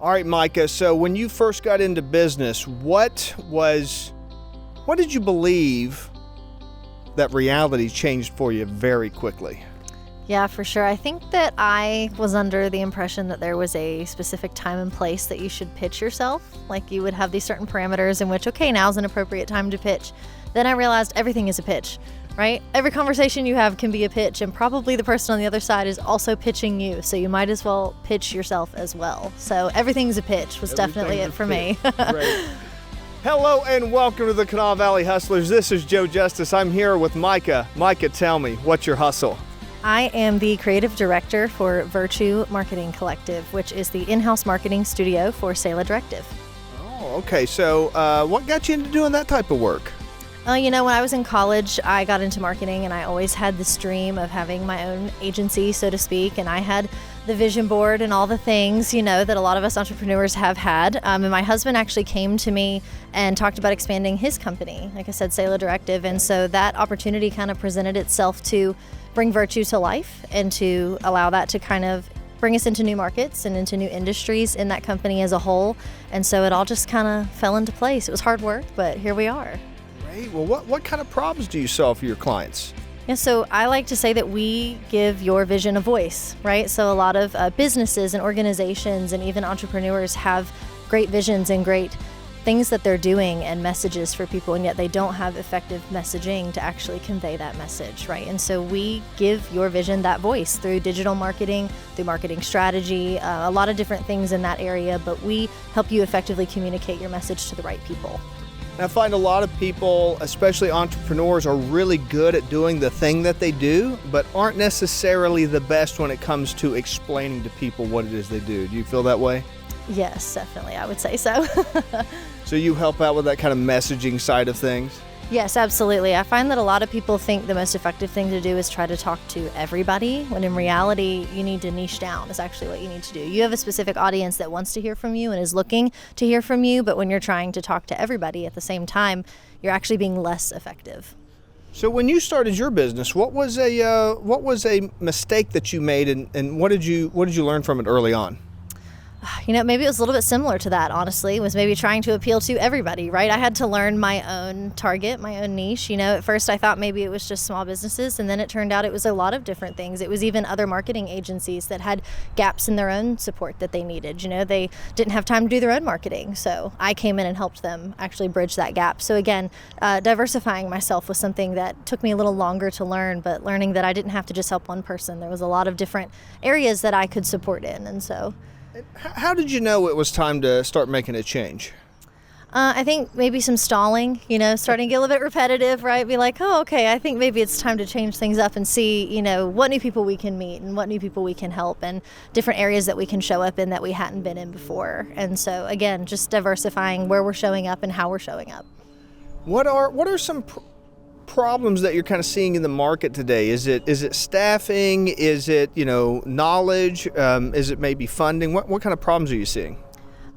All right, Mykah, so when you first got into business, what did you believe that reality changed for you very quickly? Yeah, for sure. I think that I was under the impression that there was a specific time and place that you should pitch yourself. Like you would have these certain parameters in which, okay, now's an appropriate time to pitch. Then I realized everything is a pitch, right? Every conversation you have can be a pitch, and probably the person on the other side is also pitching you. So you might as well pitch yourself as well. So everything's a pitch was definitely it for me. Great. Hello and welcome to the Kanawha Valley Hustlers. This is Joe Justice. I'm here with Mykah. Mykah, tell me, what's your hustle? I am the creative director for Virtue Marketing Collective, which is the in-house marketing studio for Saela Directive. Oh, okay. So what got you into doing that type of work? When I was in college, I got into marketing, and I always had this dream of having my own agency, so to speak, and I had the vision board and all the things, that a lot of us entrepreneurs have had. And my husband actually came to me and talked about expanding his company, like I said, Saela Directive, and so that opportunity kind of presented itself to bring Virtue to life and to allow that to kind of bring us into new markets and into new industries in that company as a whole. And so it all just kind of fell into place. It was hard work, but here we are. Great. Well, what kind of problems do you solve for your clients? Yeah, so I like to say that we give your vision a voice, right? So a lot of businesses and organizations and even entrepreneurs have great visions and great things that they're doing and messages for people, and yet they don't have effective messaging to actually convey that message, right? And so we give your vision that voice through digital marketing, through marketing strategy, a lot of different things in that area, but we help you effectively communicate your message to the right people. I find a lot of people, especially entrepreneurs, are really good at doing the thing that they do, but aren't necessarily the best when it comes to explaining to people what it is they do. Do you feel that way? Yes, definitely. I would say so. So you help out with that kind of messaging side of things? Yes, absolutely. I find that a lot of people think the most effective thing to do is try to talk to everybody, when in reality, you need to niche down is actually what you need to do. You have a specific audience that wants to hear from you and is looking to hear from you, but when you're trying to talk to everybody at the same time, you're actually being less effective. So when you started your business, what was a mistake that you made, and what did you learn from it early on? Maybe it was a little bit similar to that, honestly, was maybe trying to appeal to everybody, right? I had to learn my own target, my own niche. At first I thought maybe it was just small businesses, and then it turned out it was a lot of different things. It was even other marketing agencies that had gaps in their own support that they needed. They didn't have time to do their own marketing, so I came in and helped them actually bridge that gap. So again, diversifying myself was something that took me a little longer to learn, but learning that I didn't have to just help one person. There was a lot of different areas that I could support in, and so... How did you know it was time to start making a change? I think maybe some stalling, starting to get a little bit repetitive, right? Be like, oh, okay, I think maybe it's time to change things up and see, what new people we can meet and what new people we can help and different areas that we can show up in that we hadn't been in before. And so, again, just diversifying where we're showing up and how we're showing up. What are some problems that you're kind of seeing in the market today? Is it staffing? Is it knowledge? Is it maybe funding? What kind of problems are you seeing?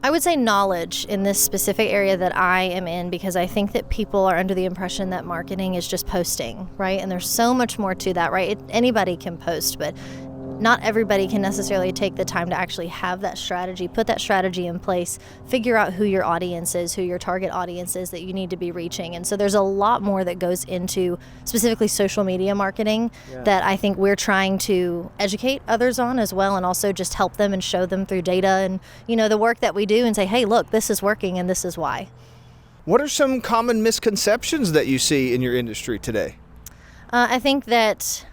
I would say knowledge in this specific area that I am in, because I think that people are under the impression that marketing is just posting, right? And there's so much more to that, right? Anybody can post, but not everybody can necessarily take the time to actually have that strategy, put that strategy in place, figure out who your audience is, who your target audience is that you need to be reaching. And so there's a lot more that goes into specifically social media marketing that I think we're trying to educate others on as well, and also just help them and show them through data and, the work that we do and say, hey, look, this is working and this is why. What are some common misconceptions that you see in your industry today? I think that...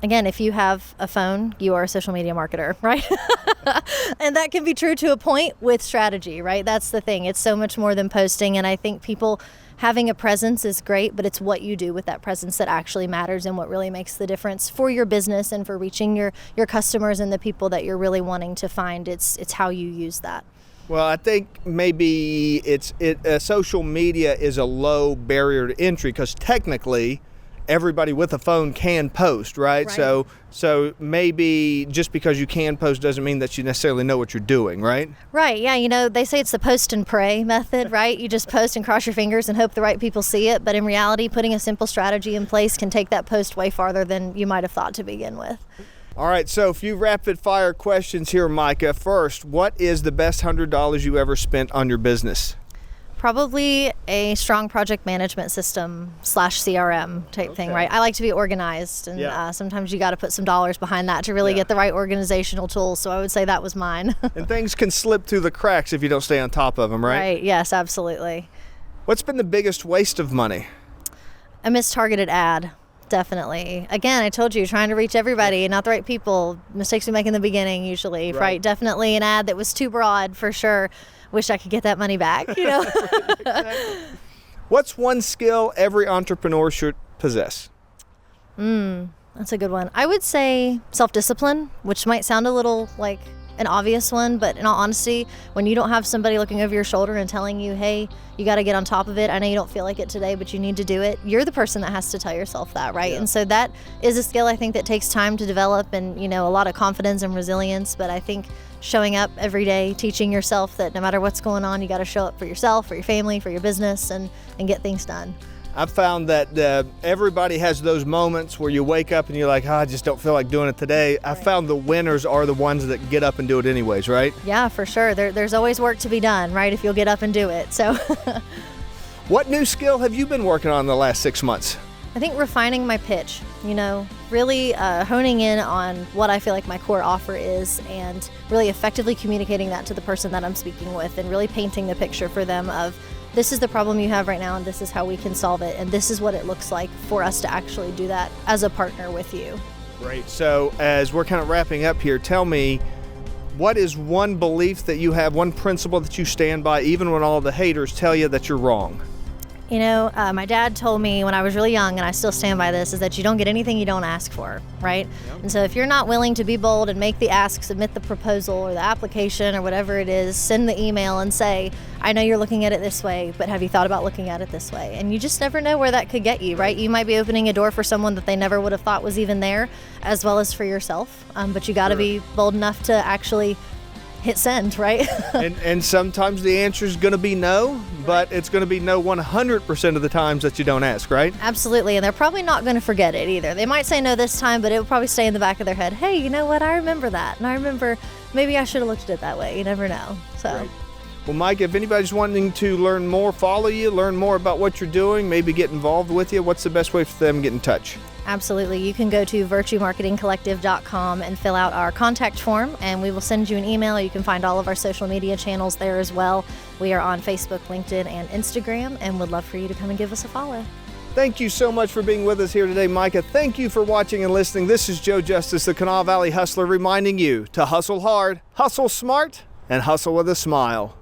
Again, if you have a phone, you are a social media marketer, right? And that can be true to a point with strategy, right? That's the thing. It's so much more than posting. And I think people having a presence is great, but it's what you do with that presence that actually matters and what really makes the difference for your business and for reaching your customers and the people that you're really wanting to find. It's how you use that. Well, I think maybe social media is a low barrier to entry, because technically everybody with a phone can post, right? So maybe just because you can post doesn't mean that you necessarily know what you're doing, right? Right, yeah, they say it's the post and pray method, right? You just post and cross your fingers and hope the right people see it, but in reality, putting a simple strategy in place can take that post way farther than you might have thought to begin with. All right, so a few rapid fire questions here, Mykah. First, what is the best $100 you ever spent on your business? Probably a strong project management system / CRM type thing, right? I like to be organized, and sometimes you got to put some dollars behind that to really get the right organizational tools. So I would say that was mine. And things can slip through the cracks if you don't stay on top of them, right? Right, yes, absolutely. What's been the biggest waste of money? A mistargeted ad, definitely. Again, I told you, trying to reach everybody, not the right people. Mistakes we make in the beginning usually, right? Definitely an ad that was too broad, for sure. Wish I could get that money back, you know. Exactly. What's one skill every entrepreneur should possess? That's a good one. I would say self-discipline, which might sound a little like an obvious one, but in all honesty, when you don't have somebody looking over your shoulder and telling you, hey, you got to get on top of it. I know you don't feel like it today, but you need to do it. You're the person that has to tell yourself that, right? And so that is a skill I think that takes time to develop, and, you know, a lot of confidence and resilience. But I think showing up every day, teaching yourself that no matter what's going on, you got to show up for yourself, for your family, for your business, and get things done. I've found that everybody has those moments where you wake up and you're like, I just don't feel like doing it today. I found the winners are the ones that get up and do it anyways, right? Yeah, for sure. There's always work to be done, right, if you'll get up and do it. So, What new skill have you been working on the last 6 months? I think refining my pitch, you know, really honing in on what I feel like my core offer is, and really effectively communicating that to the person that I'm speaking with, and really painting the picture for them of, this is the problem you have right now, and this is how we can solve it, and this is what it looks like for us to actually do that as a partner with you. Great. So as we're kind of wrapping up here, tell me, what is one belief that you have, one principle that you stand by, even when all the haters tell you that you're wrong? You know, my dad told me when I was really young, and I still stand by this, is that you don't get anything you don't ask for, right? Yep. And so if you're not willing to be bold and make the ask, submit the proposal or the application or whatever it is, send the email and say, I know you're looking at it this way, but have you thought about looking at it this way? And you just never know where that could get you, right? You might be opening a door for someone that they never would have thought was even there, as well as for yourself. But you got to be bold enough to actually hit send, right? and sometimes the answer is going to be no, but it's going to be no 100% of the times that you don't ask, right? Absolutely, and they're probably not going to forget it either. They might say no this time, but it will probably stay in the back of their head. Hey, you know what? I remember that, and I remember maybe I should have looked at it that way. You never know. So. Right. Well, Mykah, if anybody's wanting to learn more, follow you, learn more about what you're doing, maybe get involved with you, what's the best way for them to get in touch? Absolutely. You can go to virtuemarketingcollective.com and fill out our contact form, and we will send you an email. You can find all of our social media channels there as well. We are on Facebook, LinkedIn, and Instagram, and would love for you to come and give us a follow. Thank you so much for being with us here today, Mykah. Thank you for watching and listening. This is Joe Justice, the Kanawha Valley Hustler, reminding you to hustle hard, hustle smart, and hustle with a smile.